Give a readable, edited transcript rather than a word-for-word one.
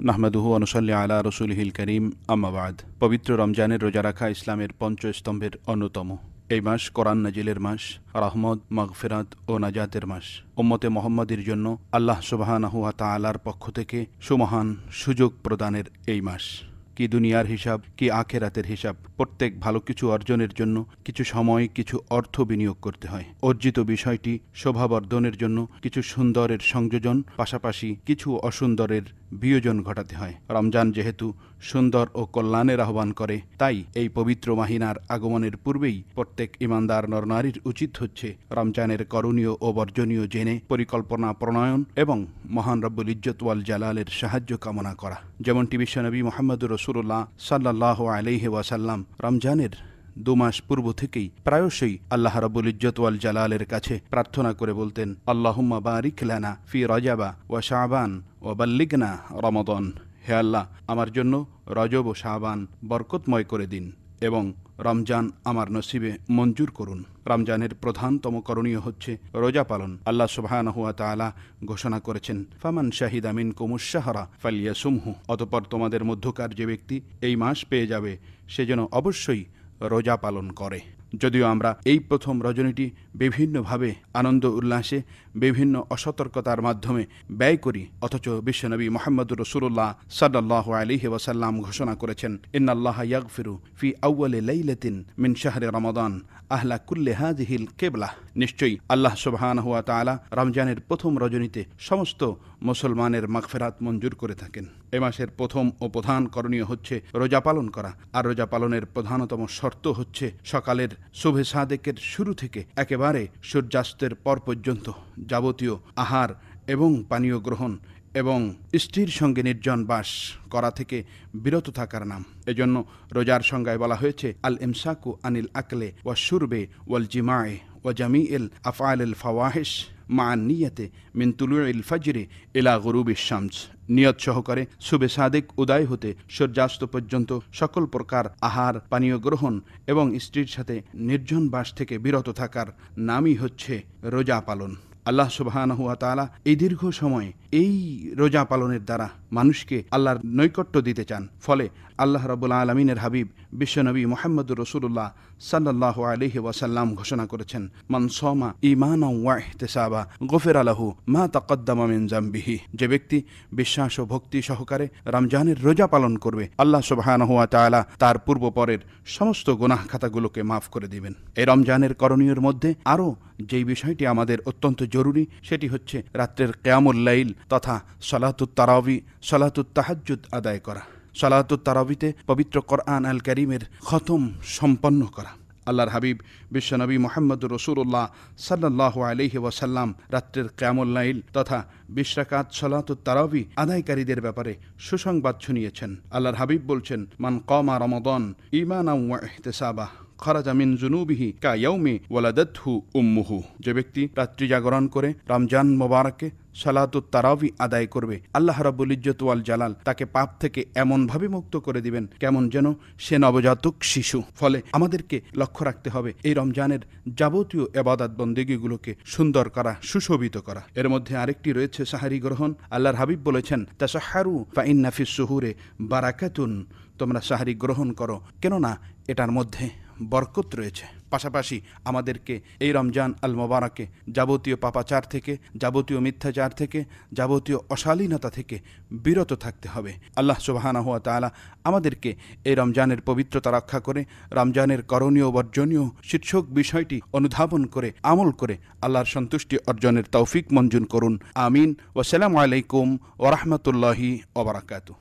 নাহমাদুহু ওয়া নুসাল্লি আলা রাসূলিহিল কারীম, আম্মা বা'দ। পবিত্র রমজানের রোজা রাখা ইসলামের পঞ্চস্তম্ভের অন্যতম। এই মাস কোরআন নাজিলের মাস, রহমত, মাগফিরাত ও নাজাতের মাস। উম্মতে মুহাম্মাদীর জন্য আল্লাহ সুবহানাহু ওয়া তাআলার পক্ষ থেকে সুমহান সুযোগ প্রদানের এই মাস। কি দুনিয়ার হিসাব, কি আখেরাতের হিসাব। প্রত্যেক ভালো কিছু অর্জনের জন্য কিছু সময়, কিছু অর্থ বিনিয়োগ করতে হয়। অর্জিত বিষয়টি শোভাবর্ধনের জন্য কিছু সুন্দরের সংযোজন, পাশাপাশি কিছু অসুন্দরের বিয়োজন ঘটাতে হয়। রমজান যেহেতু সুন্দর ও কল্যাণের আহ্বান করে, তাই এই পবিত্র মাহিনার আগমনের পূর্বেই প্রত্যেক ইমানদার নরনারীর উচিত হচ্ছে রমজানের করণীয় ও বর্জনীয় জেনে পরিকল্পনা প্রণয়ন এবং মহান রব্বুল ইজ্জত ওয়াল জালালের সাহায্য কামনা করা। যেমনটি বিশ্বনবী মুহাম্মদুর রাসূলুল্লাহ সাল্লাল্লাহু আলাইহি ওয়াসাল্লাম রমজানের 2 মাস পূর্ব থেকেই প্রায়শই আল্লাহ রাব্বুল ইজ্জত ওয়াল জালালের কাছে প্রার্থনা করে বলতেন, আল্লাহুম্মা বারিক লানা ফি রজাবা ওয়া শাবান ওয়া বাল্লিগনা রমাদান। হে আল্লাহ, আমার জন্য রজব ও শাবান বরকতময় করে দিন এবং রমজান আমার নসিবে মঞ্জুর করুন। রমজানের প্রধানতম করণীয় হচ্ছে রোজা পালন। আল্লাহ সুবহানাহু ওয়া তাআলা ঘোষণা করেছেন, ফামান শাহিদা মিনকুমুশ শাহরা ফালইয়াসুমহু। অতঃপর তোমাদের মধ্যকার যে ব্যক্তি এই মাস পেয়ে যাবে, সে যেন অবশ্যই রোজা পালন করে। যদিও আমরা এই প্রথম রজনীটি বিভিন্নভাবে আনন্দ উল্লাসে, বিভিন্ন অসতর্কতার মাধ্যমে ব্যয় করি, অথচ বিশ্বনবী মুহাম্মদুর রাসূলুল্লাহ সাল্লাল্লাহু আলাইহি ওয়াসাল্লাম ঘোষণা করেছেন, ইন্নাল্লাহা ইয়াগফিরু ফি আউয়ালি লাইলাতিন মিন শাহরি রমাদান আহলা কুল্লি হাযিহিল কিবলা। নিশ্চয়ই আল্লাহ সুবহানাহু ওয়া তাআলা রমজানের প্রথম রজনীতে সমস্ত মুসলমানের মাগফিরাত মঞ্জুর করে থাকেন। এ মাসের প্রথম ও প্রধান করণীয় হচ্ছে রোজা পালন করা। আর রোজা পালনের প্রধানতম শর্ত হচ্ছে সকালের শুভে সাদেকের শুরু থেকে একেবারে সূর্যাস্তের পর পর্যন্ত যাবতীয় আহার এবং পানীয় গ্রহণ এবং স্ত্রীর সঙ্গে নির্জন বাস করা থেকে বিরত থাকার নাম। এজন্য রোজার সংজ্ঞায় বলা হয়েছে, আল ইমসাকু আনিল আকলে ওয়া শুরবে ওয়াল জিমায়ে ওয়া জামিইল আফআলিল ফাওয়াহিশ মা নিয়তে মিন তুলুইল ফজরে ইলা গুরুবিশ শামস। নিয়ত সহকারে শুভে সাদেক উদয় হতে সূর্যাস্ত পর্যন্ত সকল প্রকার আহার পানীয় গ্রহণ এবং স্ত্রীর সাথে নির্জন বাস থেকে বিরত থাকার নামই হচ্ছে রোজা পালন। আল্লাহ সুবহানাহু ওয়া তাআলা এই দীর্ঘ সময় এই রোজা পালনের দ্বারা মানুষকে আল্লাহর নৈকট্য দিতে চান। ফলে আল্লাহ রাব্বুল আলামিনের হাবিব বিশ্বনবী মুহাম্মদুর রাসূলুল্লাহ সাল্লাল্লাহু আলাইহি ওয়াসাল্লাম ঘোষণা করেছেন, মান সামা ঈমানান ওয়া ইহতিসাবা গুফিরা লাহু মা তাকদ্দামা মিন যামবিহি। যে ব্যক্তি বিশ্বাস ও ভক্তি সহকারে রমজানের রোজা পালন করবে, আল্লাহ সুবহানাহু ওয়া তাআলা তার পূর্বপরের সমস্ত গুনাহ খাতাগুলোকে মাফ করে দিবেন। এই রমজানের করণীয়ের মধ্যে আরও যেই বিষয়টি আমাদের অত্যন্ত জরুরি, সেটি হচ্ছে রাত্রের কিয়ামুল লাইল তথা সালাতুত তারাবি, সালাতুত তাহাজ্জুদ আদায় করা। সালাতুত তারাবিতে পবিত্র কোরআন আল কারীমের খতম সম্পন্ন করা। আল্লাহর হাবিব বিশ্বনবী মুহাম্মদুর রাসূলুল্লাহ সাল্লাল্লাহু আলাইহি ওয়াসাল্লাম রাত্রের কিয়ামুল লাইল তথা 20 রাকাত সালাতুত তারাবি আদায়কারীদের ব্যাপারে সুসংবাদ শুনিয়েছেন। আল্লাহর হাবিব বলছেন, মান কামা রমাদান ঈমানান ওয়া ইহতিসাবা খারাজা মিন যুনুবিহি কা ইয়াউমি ওয়ালাদাতহু উম্মুহু। যে ব্যক্তি রাত্রি জাগরণ করে রমজান মোবারকে সালাতুত তারাবি আদায় করবে, আল্লাহ রাব্বুল ইজ্জত ওয়াল জালাল তাকে পাপ থেকে এমনভাবে মুক্ত করে দিবেন কেমন যেন সে নবজাতক শিশু। ফলে আমাদেরকে লক্ষ্য রাখতে হবে এই রমজানের যাবতীয় ইবাদত বন্দেগীগুলোকে সুন্দর করা, সুশোভিত করা। এর মধ্যে আরেকটি রয়েছে সাহারি গ্রহণ। আল্লাহর হাবিব বলেছেন, তাসাহহারু ফা ইন্না ফিস সুহুরে বারাকাতুন। তোমরা সাহারি গ্রহণ করো, কেননা এটার মধ্যে বরকত রয়েছে। পাশাপাশি আমাদেরকে এই রমজান আল মোবারকে যাবতীয় পাপাচার থেকে, যাবতীয় মিথ্যাচার থেকে, যাবতীয় অশালীনতা থেকে বিরত থাকতে হবে। আল্লাহ সুবহানাহু ওয়া তাআলা আমাদেরকে এই রমজানের পবিত্রতা রক্ষা করে রমজানের করণীয় বর্জনীয় শীর্ষক বিষয়টি অনুধাবন করে আমল করে আল্লাহর সন্তুষ্টি অর্জনের তৌফিক মঞ্জুর করুন। আমিন। ওয়াসসালামু আলাইকুম ওয়া রাহমাতুল্লাহি ওয়া বারাকাতুহু।